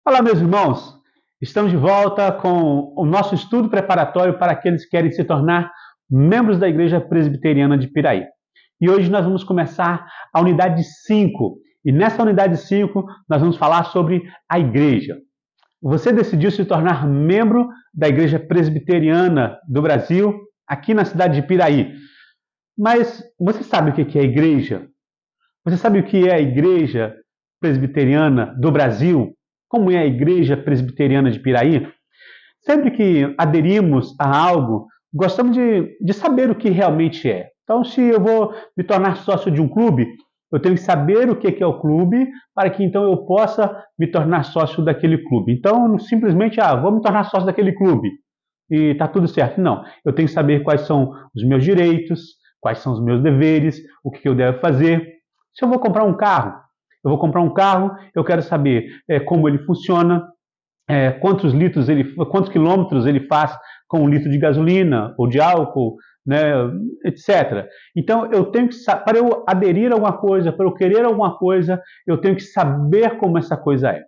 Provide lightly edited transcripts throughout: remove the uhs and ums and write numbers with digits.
Olá, meus irmãos! Estamos de volta com o nosso estudo preparatório para aqueles que querem se tornar membros da Igreja Presbiteriana de Piraí. E hoje nós vamos começar a unidade 5. E nessa unidade 5 nós vamos falar sobre a igreja. Você decidiu se tornar membro da Igreja Presbiteriana do Brasil, aqui na cidade de Piraí. Mas você sabe o que é a igreja? Você sabe o que é a Igreja Presbiteriana do Brasil? Como é a Igreja Presbiteriana de Piraí? Sempre que aderimos a algo, gostamos de saber o que realmente é. Então, se eu vou me tornar sócio de um clube, eu tenho que saber o que é o clube, para que então eu possa me tornar sócio daquele clube. Então, simplesmente, vou me tornar sócio daquele clube e está tudo certo. Não, eu tenho que saber quais são os meus direitos, quais são os meus deveres, o que eu devo fazer. Se eu vou comprar um carro, eu quero saber como ele funciona, quantos quilômetros ele faz com um litro de gasolina ou de álcool, né, etc. Então, para eu aderir a alguma coisa, para eu querer alguma coisa, eu tenho que saber como essa coisa é.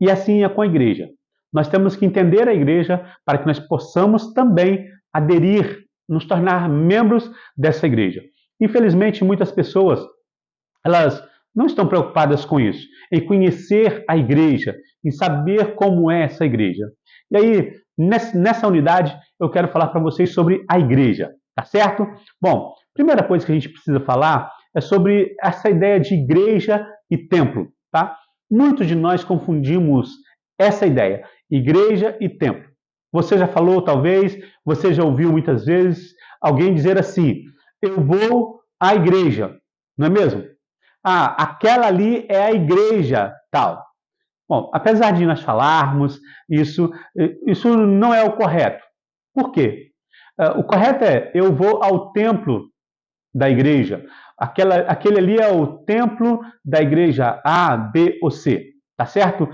E assim é com a igreja. Nós temos que entender a igreja para que nós possamos também aderir, nos tornar membros dessa igreja. Infelizmente, muitas pessoas, elas não estão preocupadas com isso, em conhecer a igreja, em saber como é essa igreja. E aí, nessa unidade, eu quero falar para vocês sobre a igreja, tá certo? Bom, primeira coisa que a gente precisa falar é sobre essa ideia de igreja e templo, tá? Muitos de nós confundimos essa ideia, igreja e templo. Você já falou, talvez, você já ouviu muitas vezes alguém dizer assim: eu vou à igreja, não é mesmo? Aquela ali é a igreja tal. Bom, apesar de nós falarmos isso não é o correto. Por quê? O correto é: eu vou ao templo da igreja. Aquele ali é o templo da igreja A, B ou C. Tá certo?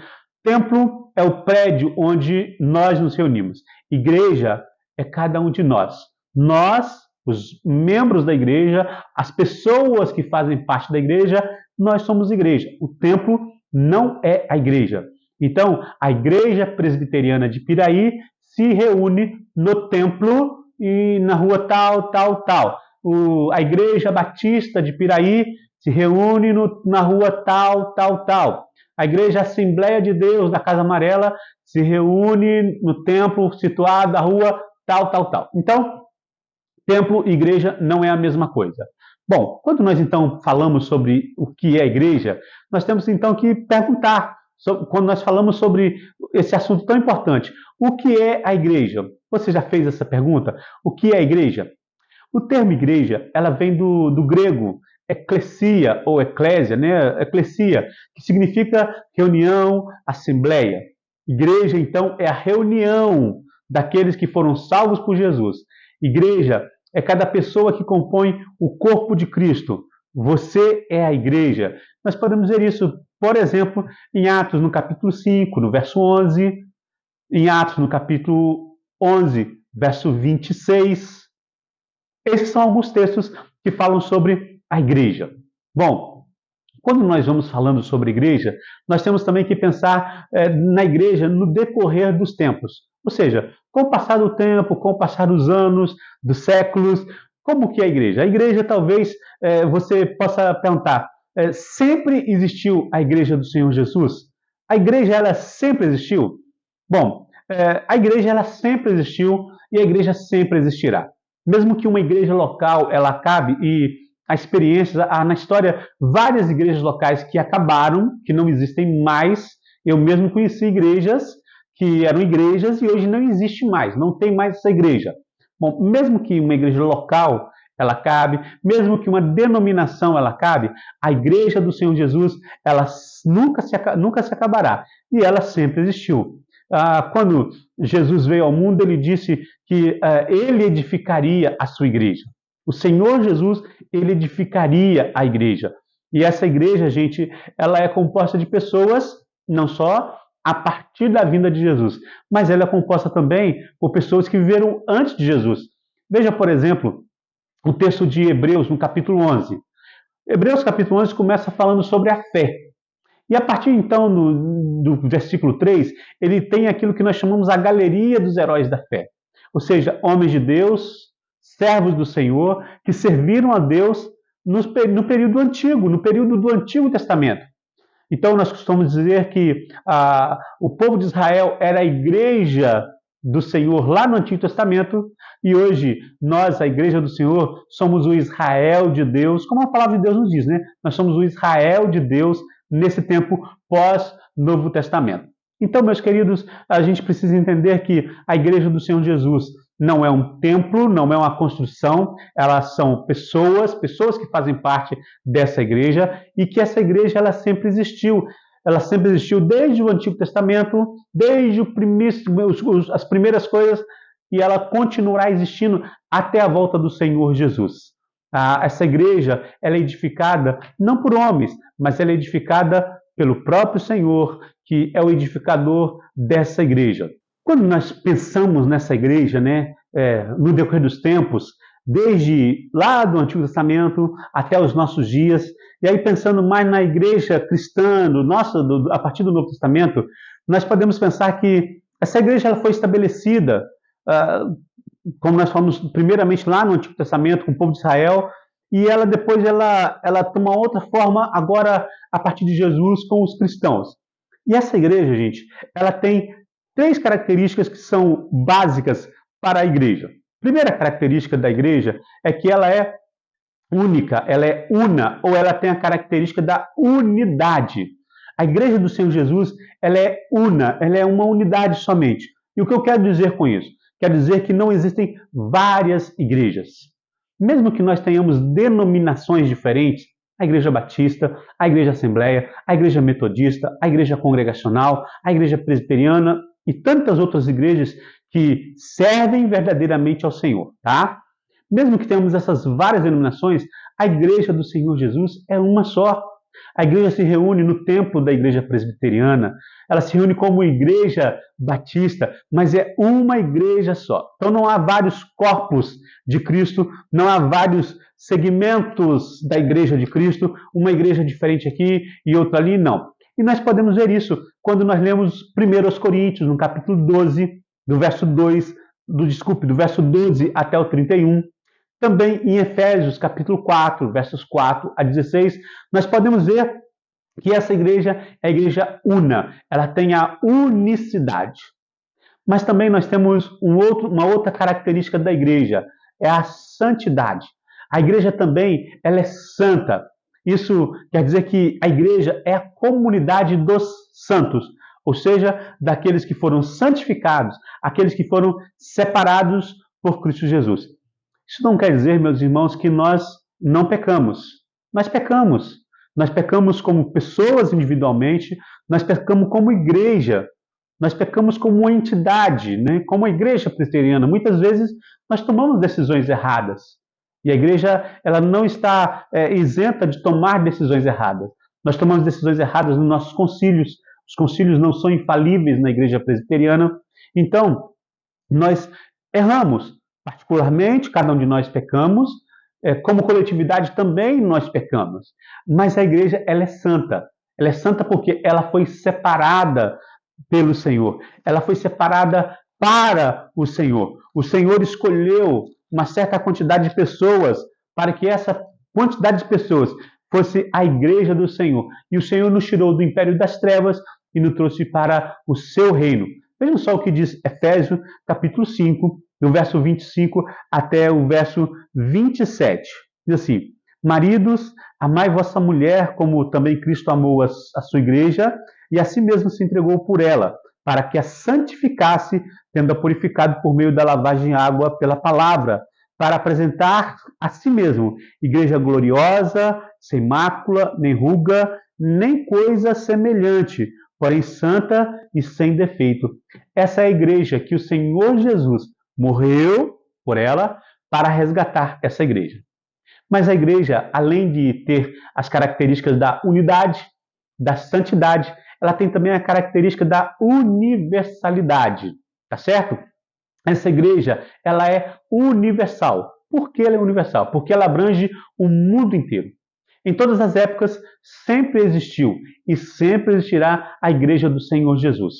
Templo é o prédio onde nós nos reunimos. Igreja é cada um de nós. Nós, os membros da igreja, as pessoas que fazem parte da igreja, nós somos igreja. O templo não é a igreja. Então, a Igreja Presbiteriana de Piraí se reúne no templo e na rua tal, tal, tal. A Igreja Batista de Piraí se reúne na rua tal, tal, tal. A Igreja Assembleia de Deus da Casa Amarela se reúne no templo situado na rua tal, tal, tal. Então, templo e igreja não é a mesma coisa. Bom, quando nós então falamos sobre o que é a igreja, nós temos então que perguntar, quando nós falamos sobre esse assunto tão importante, o que é a igreja? Você já fez essa pergunta? O que é a igreja? O termo igreja, ela vem do grego eclesia ou eclésia, né? Eclesia, que significa reunião, assembleia. Igreja, então, é a reunião daqueles que foram salvos por Jesus. Igreja é cada pessoa que compõe o corpo de Cristo. Você é a igreja. Nós podemos ver isso, por exemplo, em Atos, no capítulo 5, no verso 11, em Atos, no capítulo 11, verso 26. Esses são alguns textos que falam sobre a igreja. Bom, quando nós vamos falando sobre igreja, nós temos também que pensar na igreja no decorrer dos tempos. Ou seja, com o passar do tempo, com o passar dos anos, dos séculos, como que é a igreja? A igreja, talvez, você possa perguntar, sempre existiu a igreja do Senhor Jesus? A igreja, ela sempre existiu? Bom, a igreja, ela sempre existiu e a igreja sempre existirá. Mesmo que uma igreja local, ela acabe, e a experiência, na história, várias igrejas locais que acabaram, que não existem mais. Eu mesmo conheci igrejas que eram igrejas e hoje não existe mais, não tem mais essa igreja. Bom, mesmo que uma igreja local ela acabe, mesmo que uma denominação ela acabe, a igreja do Senhor Jesus, ela nunca se acabará e ela sempre existiu. Quando Jesus veio ao mundo, ele disse que ele edificaria a sua igreja. O Senhor Jesus, ele edificaria a igreja. E essa igreja, gente, ela é composta de pessoas, não só a partir da vinda de Jesus, mas ela é composta também por pessoas que viveram antes de Jesus. Veja, por exemplo, o texto de Hebreus, no capítulo 11. Hebreus, capítulo 11, começa falando sobre a fé. E a partir então do versículo 3, ele tem aquilo que nós chamamos a galeria dos heróis da fé. Ou seja, homens de Deus, servos do Senhor, que serviram a Deus no período antigo, no período do Antigo Testamento. Então, nós costumamos dizer que o povo de Israel era a igreja do Senhor lá no Antigo Testamento, e hoje nós, a igreja do Senhor, somos o Israel de Deus, como a palavra de Deus nos diz, né? Nós somos o Israel de Deus nesse tempo pós-Novo Testamento. Então, meus queridos, a gente precisa entender que a igreja do Senhor Jesus não é um templo, não é uma construção, elas são pessoas que fazem parte dessa igreja, e que essa igreja ela sempre existiu. Ela sempre existiu desde o Antigo Testamento, desde as primeiras coisas, e ela continuará existindo até a volta do Senhor Jesus. Essa igreja ela é edificada não por homens, mas ela é edificada pelo próprio Senhor, que é o edificador dessa igreja. Quando nós pensamos nessa igreja, né, no decorrer dos tempos, desde lá do Antigo Testamento até os nossos dias, e aí pensando mais na igreja cristã, a partir do Novo Testamento, nós podemos pensar que essa igreja ela foi estabelecida, como nós falamos primeiramente lá no Antigo Testamento, com o povo de Israel, e ela depois ela toma outra forma agora a partir de Jesus com os cristãos. E essa igreja, gente, ela tem 3 características que são básicas para a igreja. A primeira característica da igreja é que ela é única, ela é una, ou ela tem a característica da unidade. A igreja do Senhor Jesus, ela é una, ela é uma unidade somente. E o que eu quero dizer com isso? Quer dizer que não existem várias igrejas. Mesmo que nós tenhamos denominações diferentes, a Igreja Batista, a Igreja Assembleia, a Igreja Metodista, a Igreja Congregacional, a Igreja Presbiteriana e tantas outras igrejas que servem verdadeiramente ao Senhor, tá? Mesmo que tenhamos essas várias denominações, a Igreja do Senhor Jesus é uma só. A igreja se reúne no templo da Igreja Presbiteriana, ela se reúne como Igreja Batista, mas é uma igreja só. Então não há vários corpos de Cristo, não há vários segmentos da Igreja de Cristo, uma igreja diferente aqui e outra ali, não. E nós podemos ver isso quando nós lemos 1 Coríntios, no capítulo 12, do verso 12 até o 31. Também em Efésios, capítulo 4, versos 4 a 16, nós podemos ver que essa igreja é a igreja una, ela tem a unicidade. Mas também nós temos uma outra característica da igreja, é a santidade. A igreja também ela é santa. Isso quer dizer que a igreja é a comunidade dos santos, ou seja, daqueles que foram santificados, aqueles que foram separados por Cristo Jesus. Isso não quer dizer, meus irmãos, que nós não pecamos. Nós pecamos. Nós pecamos como pessoas individualmente, nós pecamos como igreja, nós pecamos como uma entidade, né? Como a igreja presbiteriana. Muitas vezes nós tomamos decisões erradas. E a igreja ela não está isenta de tomar decisões erradas. Nós tomamos decisões erradas nos nossos concílios. Os concílios não são infalíveis na igreja presbiteriana. Então, nós erramos. Particularmente, cada um de nós pecamos, como coletividade também nós pecamos. Mas a igreja ela é santa. Ela é santa porque ela foi separada pelo Senhor. Ela foi separada para o Senhor. O Senhor escolheu uma certa quantidade de pessoas para que essa quantidade de pessoas fosse a igreja do Senhor. E o Senhor nos tirou do império das trevas e nos trouxe para o seu reino. Vejam só o que diz Efésios, capítulo 5, do verso 25 até o verso 27. Diz assim: maridos, amai vossa mulher, como também Cristo amou a sua igreja, e a si mesmo se entregou por ela, para que a santificasse, tendo-a purificado por meio da lavagem de água pela palavra, para apresentar a si mesmo igreja gloriosa, sem mácula, nem ruga, nem coisa semelhante, porém santa e sem defeito. Essa é a igreja que o Senhor Jesus morreu por ela para resgatar essa igreja. Mas a igreja, além de ter as características da unidade, da santidade, ela tem também a característica da universalidade, tá certo? Essa igreja, ela é universal. Por que ela é universal? Porque ela abrange o mundo inteiro. Em todas as épocas sempre existiu e sempre existirá a igreja do Senhor Jesus.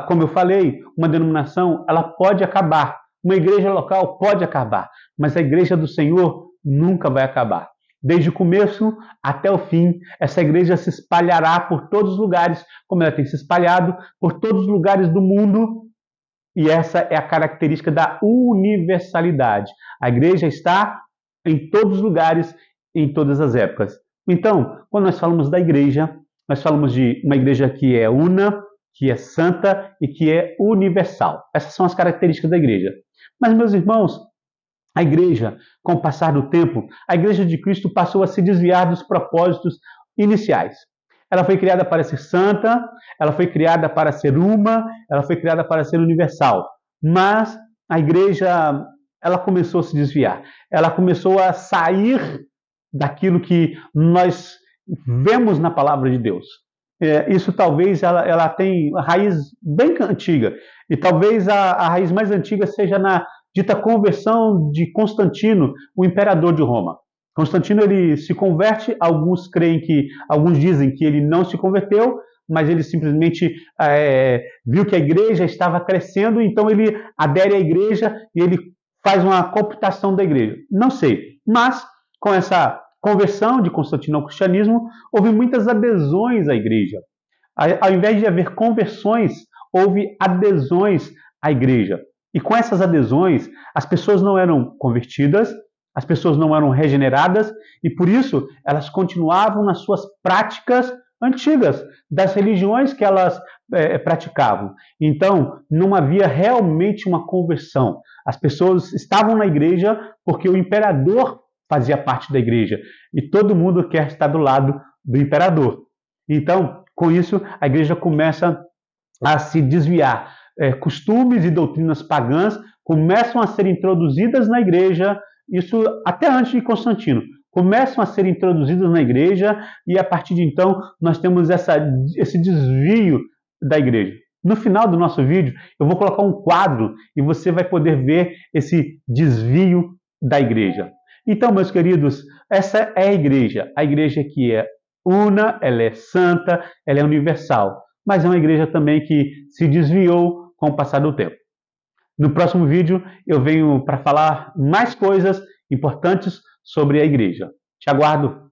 Como eu falei, uma denominação ela pode acabar, uma igreja local pode acabar, mas a igreja do Senhor nunca vai acabar. Desde o começo até o fim, essa igreja se espalhará por todos os lugares, como ela tem se espalhado por todos os lugares do mundo, e essa é a característica da universalidade. A igreja está em todos os lugares, em todas as épocas. Então, quando nós falamos da igreja, nós falamos de uma igreja que é una, que é santa e que é universal. Essas são as características da igreja. Mas, meus irmãos, a igreja, com o passar do tempo, a igreja de Cristo passou a se desviar dos propósitos iniciais. Ela foi criada para ser santa, ela foi criada para ser uma, ela foi criada para ser universal. Mas a igreja, ela começou a se desviar. Ela começou a sair daquilo que nós vemos na palavra de Deus. Isso talvez ela tem raiz bem antiga. E talvez a raiz mais antiga seja na dita conversão de Constantino, o imperador de Roma. Constantino ele se converte, alguns dizem que ele não se converteu, mas ele simplesmente viu que a igreja estava crescendo, então ele adere à igreja e ele faz uma computação da igreja. Não sei, mas com essa conversão de Constantino ao cristianismo, houve muitas adesões à igreja. Ao invés de haver conversões, houve adesões à igreja. E com essas adesões, as pessoas não eram convertidas, as pessoas não eram regeneradas, e por isso elas continuavam nas suas práticas antigas, das religiões que elas praticavam. Então, não havia realmente uma conversão. As pessoas estavam na igreja porque o imperador fazia parte da igreja, e todo mundo quer estar do lado do imperador. Então, com isso, a igreja começa a se desviar. Costumes e doutrinas pagãs começam a ser introduzidas na igreja, isso até antes de Constantino, começam a ser introduzidas na igreja e a partir de então nós temos esse desvio da igreja. No final do nosso vídeo eu vou colocar um quadro e você vai poder ver esse desvio da igreja. Então, meus queridos, essa é a igreja que é una, ela é santa, ela é universal, mas é uma igreja também que se desviou com o passar do tempo. No próximo vídeo eu venho para falar mais coisas importantes sobre a igreja. Te aguardo!